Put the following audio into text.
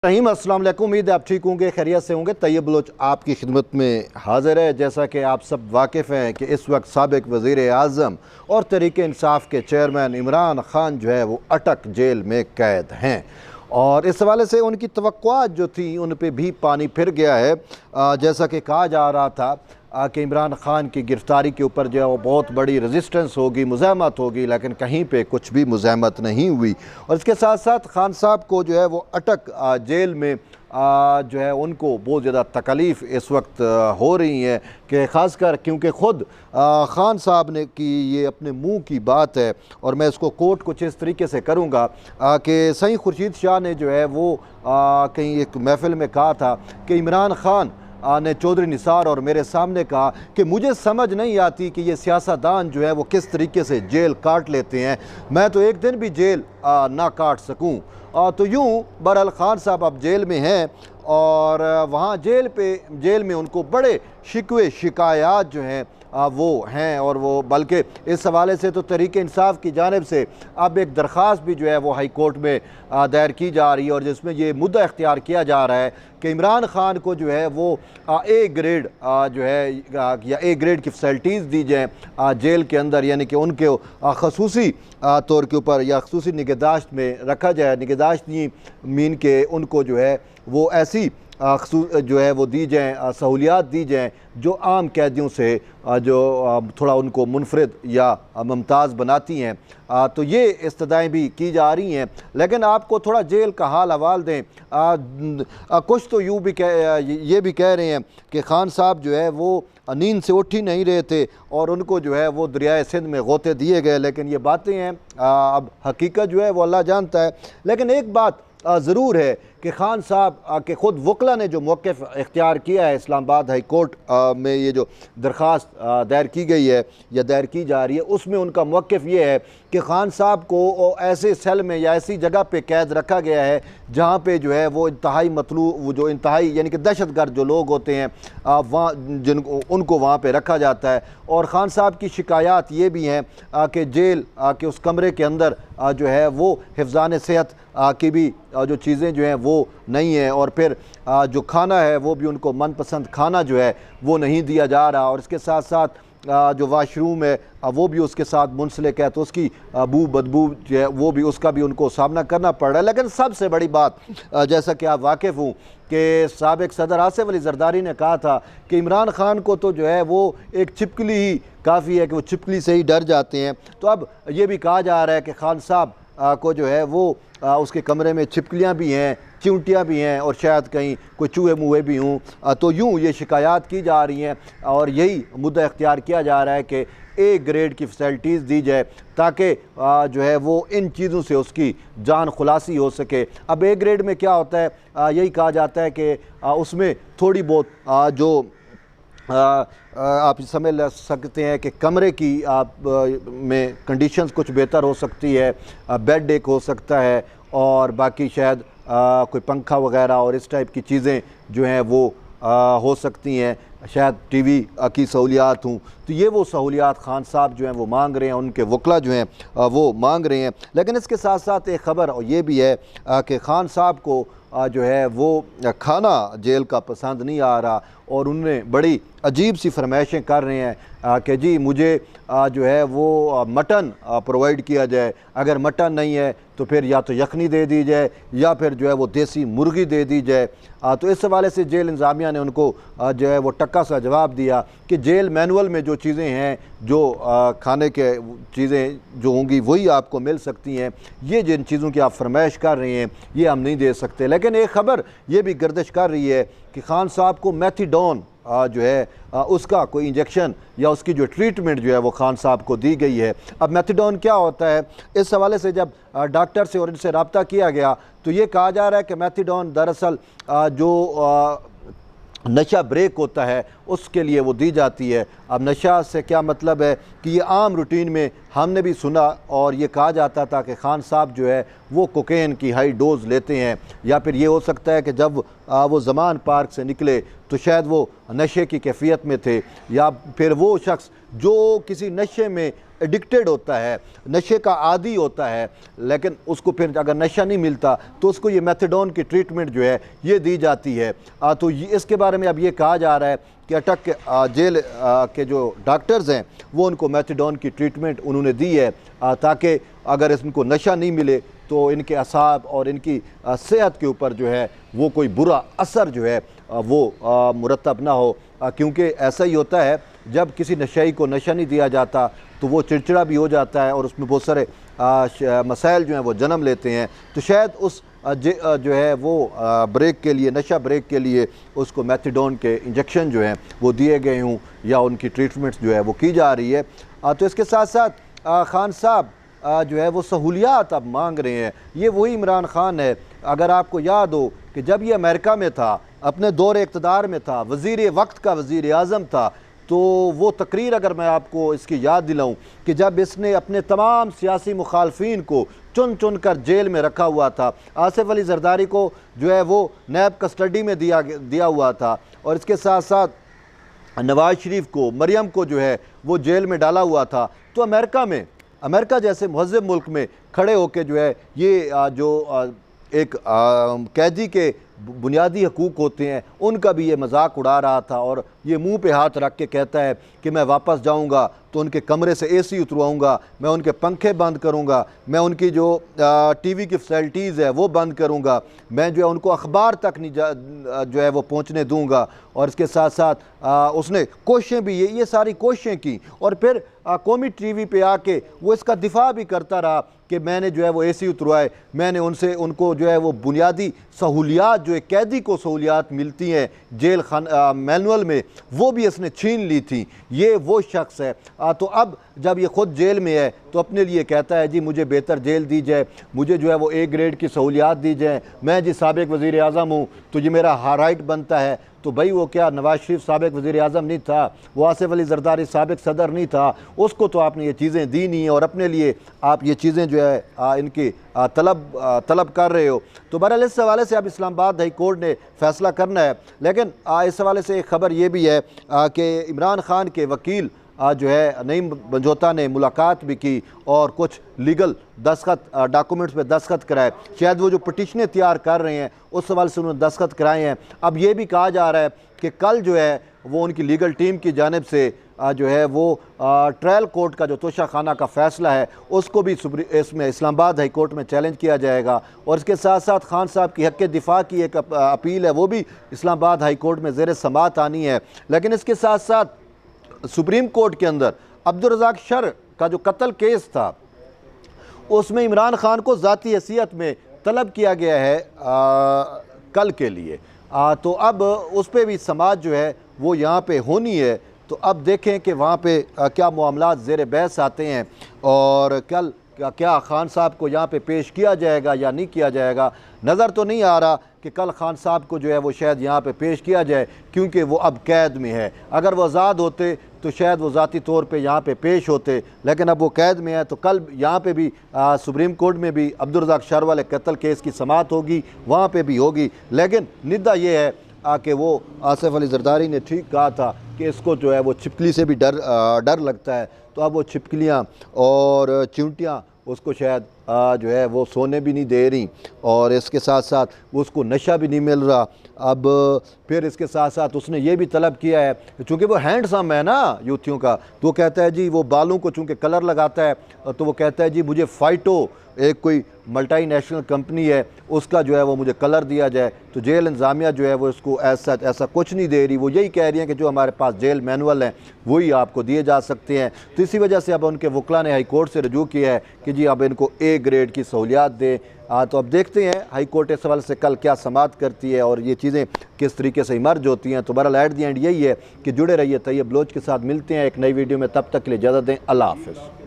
रहीम अस्सलाम वालेकुम। उम्मीद है आप ठीक होंगे, खैरियत से होंगे। तैयब बलोच आपकी खिदमत में हाजिर है। जैसा कि आप सब वाकिफ़ हैं कि इस वक्त साबिक़ वज़ीर आज़म और तहरीक इंसाफ के चेयरमैन इमरान खान जो है वो अटक जेल में कैद हैं और इस हवाले से उनकी तवक्कुआत जो थी उन पर भी पानी फिर गया है। जैसा कि कहा जा रहा था कि इमरान खान की गिरफ़्तारी के ऊपर जो है वो बहुत बड़ी रेजिस्टेंस होगी, मुज़ाहमत होगी, लेकिन कहीं पे कुछ भी मुज़ाहमत नहीं हुई। और इसके साथ साथ खान साहब को जो है वो अटक जेल में जो है उनको बहुत ज़्यादा तकलीफ़ इस वक्त हो रही है कि ख़ासकर क्योंकि ख़ुद खान साहब ने की ये अपने मुंह की बात है और मैं इसको कोट कुछ इस तरीके से करूँगा कि सईद खुर्शीद शाह ने जो है वो कहीं एक महफ़िल में कहा था कि इमरान खान ने चौधरी निसार और मेरे सामने कहा कि मुझे समझ नहीं आती कि ये सियासतदान जो है वो किस तरीके से जेल काट लेते हैं, मैं तो एक दिन भी जेल ना काट सकूं। तो यूँ बहरहाल खान साहब अब जेल में हैं और वहाँ जेल में उनको बड़े शिकवे शिकायत जो हैं वो हैं और वो बल्कि इस हवाले से तो तहरीक इंसाफ की जानिब से अब एक दरख्वास्त भी जो है वो हाई कोर्ट में दायर की जा रही है और जिसमें ये मुद्दा इख्तियार किया जा रहा है कि इमरान खान को जो है वो ए ग्रेड जो है या ए ग्रेड की फैसिलिटीज़ दी जाएँ जेल के अंदर, यानी कि उनके खसूसी तौर के ऊपर या खसूसी निगहदाश्त में रखा जाए। निगहदाश्त नहीं मीन के उनको जो है वो ऐसी जो है वो दी जाएँ, सहूलियात दी जाएँ जो आम कैदियों से जो थोड़ा उनको मुनफरद या मुमताज़ बनाती हैं। तो ये इस्तदाएँ भी की जा रही हैं, लेकिन आपको थोड़ा जेल का हाल हवाल दें। कुछ तो यूँ भी ये भी कह रहे हैं कि खान साहब जो है वो नींद से उठ ही नहीं रहे थे और उनको जो है वो दरियाए सिंध में गोते दिए गए, लेकिन ये बातें हैं, अब हकीकत जो है वो अल्लाह जानता है। लेकिन एक बात ज़रूर है कि खान साहब के ख़ुद वकला ने जो मौक़िफ़ इख्तियार किया है इस्लामाबाद हाई कोर्ट में, ये जो दरख्वास्त दायर की गई है या दायर की जा रही है, उसमें उनका मौक़िफ़ ये है कि खान साहब को ऐसे सेल में या ऐसी जगह पे कैद रखा गया है जहाँ पे जो है वो इंतहाई मतलूब जो इंतहाई यानी कि दहशतगर्द जो लोग होते हैं वहाँ उनको वहाँ पे रखा जाता है। और ख़ान साहब की शिकायत ये भी हैं कि जेल के उस कमरे के अंदर जो है वो हिफ़्ज़ान सेहत की भी जो चीज़ें जो हैं वो नहीं है और फिर जो खाना है वो भी उनको मनपसंद खाना जो है वो नहीं दिया जा रहा और इसके साथ साथ जो वाशरूम है वो भी उसके साथ मुंसलिक है, तो उसकी बदबू जो है वो भी उसका भी उनको सामना करना पड़ रहा है। लेकिन सबसे बड़ी बात जैसा कि आप वाकिफ़ हूँ कि साबिक़ सदर आसिफ अली ज़रदारी ने कहा था कि इमरान खान को तो जो है वो एक छिपकली ही काफ़ी है कि वो छिपकली से ही डर जाते हैं। तो अब ये भी कहा जा रहा है कि खान साहब को जो है वो उसके कमरे में छिपकलियाँ भी हैं, चिंटियाँ भी हैं और शायद कहीं कोई चूहे मुहे भी हों। तो यूँ ये शिकायत की जा रही हैं और यही मुद्दा इख्तियार किया जा रहा है कि ए ग्रेड की फैसिलिटीज़ दी जाए ताकि जो है वो इन चीज़ों से उसकी जान खुलासी हो सके। अब ए ग्रेड में क्या होता है, यही कहा जाता है कि उसमें थोड़ी बहुत जो आप समझ सकते हैं कि कमरे की में कंडीशंस कुछ बेहतर हो सकती है, बेड एक हो सकता है और बाकी शायद कोई पंखा वगैरह और इस टाइप की चीज़ें जो हैं वो हो सकती हैं, शायद टीवी की सहूलियात हों। तो ये वो सहूलियात खान साहब जो हैं वो मांग रहे हैं, उनके वकला जो हैं वो मांग रहे हैं। लेकिन इसके साथ साथ एक ख़बर ये भी है कि खान साहब को जो है वो खाना जेल का पसंद नहीं आ रहा और उन्होंने बड़ी अजीब सी फरमाइशें कर रहे हैं कि जी मुझे जो है वो मटन प्रोवाइड किया जाए, अगर मटन नहीं है तो फिर या तो यखनी दे दी जाए या फिर जो है वो देसी मुर्गी दे दी जाए। तो इस हवाले से जेल इंतज़ामिया ने उनको जो है वो टक्का सा जवाब दिया कि जेल मैनुअल में जो चीज़ें हैं, जो खाने के चीज़ें जो होंगी वही आपको मिल सकती हैं, ये जिन चीज़ों की आप फरमाइश कर रहे हैं ये हम नहीं दे सकते। लेकिन एक ख़बर ये भी गर्दिश कर रही है कि खान साहब को मेथिडोन जो है उसका कोई इंजेक्शन या उसकी जो ट्रीटमेंट जो है वो खान साहब को दी गई है। अब मेथिडोन क्या होता है, इस हवाले से जब डॉक्टर से और इनसे रब्ता किया गया तो ये कहा जा रहा है कि मेथिडोन दरअसल जो नशा ब्रेक होता है उसके लिए वो दी जाती है। अब नशा से क्या मतलब है कि ये आम रूटीन में हमने भी सुना और ये कहा जाता था कि खान साहब जो है वो कोकेन की हाई डोज लेते हैं, या फिर ये हो सकता है कि जब वो ज़मान पार्क से निकले तो शायद वो नशे की कैफियत में थे, या फिर वो शख्स جو کسی نشے میں ایڈکٹیڈ ہوتا ہے، نشے کا عادی ہوتا ہے، لیکن اس کو پھر اگر نشہ نہیں ملتا تو اس کو یہ میتھیڈون کی ٹریٹمنٹ جو ہے یہ دی جاتی ہے۔ تو اس کے بارے میں اب یہ کہا جا رہا ہے کہ اٹک جیل کے جو ڈاکٹرز ہیں وہ ان کو میتھیڈون کی ٹریٹمنٹ انہوں نے دی ہے تاکہ اگر ان کو نشہ نہیں ملے تو ان کے اعصاب اور ان کی صحت کے اوپر جو ہے وہ کوئی برا اثر جو ہے وہ مرتب نہ ہو، کیونکہ ایسا ہی ہوتا ہے جب کسی نشئی کو نشہ نہیں دیا جاتا تو وہ چڑچڑا بھی ہو جاتا ہے اور اس میں بہت سارے مسائل جو ہیں وہ جنم لیتے ہیں۔ تو شاید اس جو ہے وہ بریک کے لیے، نشہ بریک کے لیے اس کو میتھیڈون کے انجیکشن جو ہیں وہ دیے گئے ہوں یا ان کی ٹریٹمنٹس جو ہے وہ کی جا رہی ہے۔ تو اس کے ساتھ ساتھ خان صاحب جو ہے وہ سہولیات اب مانگ رہے ہیں۔ یہ وہی عمران خان ہے، اگر آپ کو یاد ہو کہ جب یہ امریکہ میں تھا، اپنے دور اقتدار میں تھا، وزیر وقت کا وزیر اعظم تھا، تو وہ تقریر اگر میں آپ کو اس کی یاد دلاؤں کہ جب اس نے اپنے تمام سیاسی مخالفین کو چن چن کر جیل میں رکھا ہوا تھا، آصف علی زرداری کو جو ہے وہ نیب کسٹڈی میں دیا ہوا تھا، اور اس کے ساتھ ساتھ نواز شریف کو، مریم کو جو ہے وہ جیل میں ڈالا ہوا تھا، تو امریکہ جیسے مہذب ملک میں کھڑے ہو کے جو ہے یہ جو ایک قیدی کے بنیادی حقوق ہوتے ہیں ان کا بھی یہ مذاق اڑا رہا تھا، اور یہ منہ پہ ہاتھ رکھ کے کہتا ہے کہ میں واپس جاؤں گا تو ان کے کمرے سے AC اترواؤں گا، میں ان کے پنکھے بند کروں گا، میں ان کی جو ٹی وی کی فیسلٹیز ہے وہ بند کروں گا، میں جو ہے ان کو اخبار تک نہیں جو ہے وہ پہنچنے دوں گا۔ اور اس کے ساتھ ساتھ اس نے کوششیں بھی یہ ساری کوششیں کی، اور پھر قومی ٹی وی پہ آ کے وہ اس کا دفاع بھی کرتا رہا کہ میں نے جو ہے وہ AC اتروائے، میں نے ان کو جو ہے وہ بنیادی سہولیات جو ایک قیدی کو سہولیات ملتی ہیں جیل مینول میں وہ بھی اس نے چھین لی تھی۔ یہ وہ شخص ہے۔ تو اب جب یہ خود جیل میں ہے تو اپنے لیے کہتا ہے جی مجھے بہتر جیل دی جائے، مجھے جو ہے وہ A گریڈ کی سہولیات دی جائیں، میں جی سابق وزیر اعظم ہوں تو یہ میرا رائٹ بنتا ہے۔ تو بھائی وہ کیا نواز شریف سابق وزیر اعظم نہیں تھا؟ وہ آصف علی زرداری سابق صدر نہیں تھا؟ اس کو تو آپ نے یہ چیزیں دی نہیں ہیں، اور اپنے لیے آپ یہ چیزیں جو ہے ان کی طلب کر رہے ہو۔ تو بہرحال اس حوالے سے اب اسلام آباد ہائی کورٹ نے فیصلہ کرنا ہے، لیکن اس حوالے سے ایک خبر یہ بھی ہے کہ عمران خان کے وکیل جو ہے نعیم بنجوتا نے ملاقات بھی کی اور کچھ لیگل ڈاکومنٹس پہ دستخط کرائے، شاید وہ جو پٹیشنیں تیار کر رہے ہیں اس حوالے سے انہوں نے دستخط کرائے ہیں۔ اب یہ بھی کہا جا رہا ہے کہ کل جو ہے وہ ان کی لیگل ٹیم کی جانب سے جو ہے وہ ٹرائل کورٹ کا جو توشہ خانہ کا فیصلہ ہے اس کو بھی اس میں اسلام آباد ہائی کورٹ میں چیلنج کیا جائے گا، اور اس کے ساتھ ساتھ خان صاحب کی حق دفاع کی ایک اپیل ہے وہ بھی اسلام آباد ہائی کورٹ میں زیر سماعت آنی ہے۔ لیکن اس کے ساتھ ساتھ سپریم کورٹ کے اندر عبدالرزاق شر کا جو قتل کیس تھا اس میں عمران خان کو ذاتی حیثیت میں طلب کیا گیا ہے کل کے لیے، تو اب اس پہ بھی سماعت جو ہے وہ یہاں پہ ہونی ہے۔ تو اب دیکھیں کہ وہاں پہ کیا معاملات زیر بحث آتے ہیں، اور کل کیا خان صاحب کو یہاں پہ پیش کیا جائے گا یا نہیں کیا جائے گا۔ نظر تو نہیں آ رہا کہ کل خان صاحب کو جو ہے وہ شاید یہاں پہ پیش کیا جائے، کیونکہ وہ اب قید میں ہے۔ اگر وہ آزاد ہوتے تو شاید وہ ذاتی طور پہ یہاں پہ پیش ہوتے، لیکن اب وہ قید میں ہے، تو کل یہاں پہ بھی سپریم کورٹ میں بھی عبدالرزاق شر والے قتل کیس کی سماعت ہوگی، وہاں پہ بھی ہوگی۔ لیکن ندہ یہ ہے کہ وہ آصف علی زرداری نے ٹھیک کہا تھا کہ اس کو جو ہے وہ چھپکلی سے بھی ڈر لگتا ہے، تو اب وہ چھپکلیاں اور چونٹیاں اس کو شاید جو ہے وہ سونے بھی نہیں دے رہی، اور اس کے ساتھ ساتھ اس کو نشہ بھی نہیں مل رہا۔ اب پھر اس کے ساتھ ساتھ اس نے یہ بھی طلب کیا ہے، چونکہ وہ ہینڈسم ہے نا یوتھیوں کا، تو وہ کہتا ہے جی وہ بالوں کو چونکہ کلر لگاتا ہے تو وہ کہتا ہے جی مجھے فائٹو ایک کوئی ملٹی نیشنل کمپنی ہے اس کا جو ہے وہ مجھے کلر دیا جائے۔ تو جیل انتظامیہ جو ہے وہ اس کو ایسا کچھ نہیں دے رہی، وہ یہی کہہ رہی ہیں کہ جو ہمارے پاس جیل مینول ہیں وہی آپ کو دیے جا سکتے ہیں۔ تو اسی وجہ سے اب ان کے وکلاء نے ہائی کورٹ سے رجوع کیا ہے کہ جی اب ان کو A گریڈ کی سہولیات دیں۔ تو اب دیکھتے ہیں ہائی کورٹ اس حوالے سے کل کیا سماعت کرتی ہے اور یہ چیزیں کس طریقے سے ایمرج ہوتی ہیں۔ تو بہرحال ایٹ دی اینڈ یہی ہے کہ جڑے رہیے طیب بلوچ کے ساتھ، ملتے ہیں ایک نئی ویڈیو میں، تب تک کے لیے اجازت دیں، اللہ حافظ۔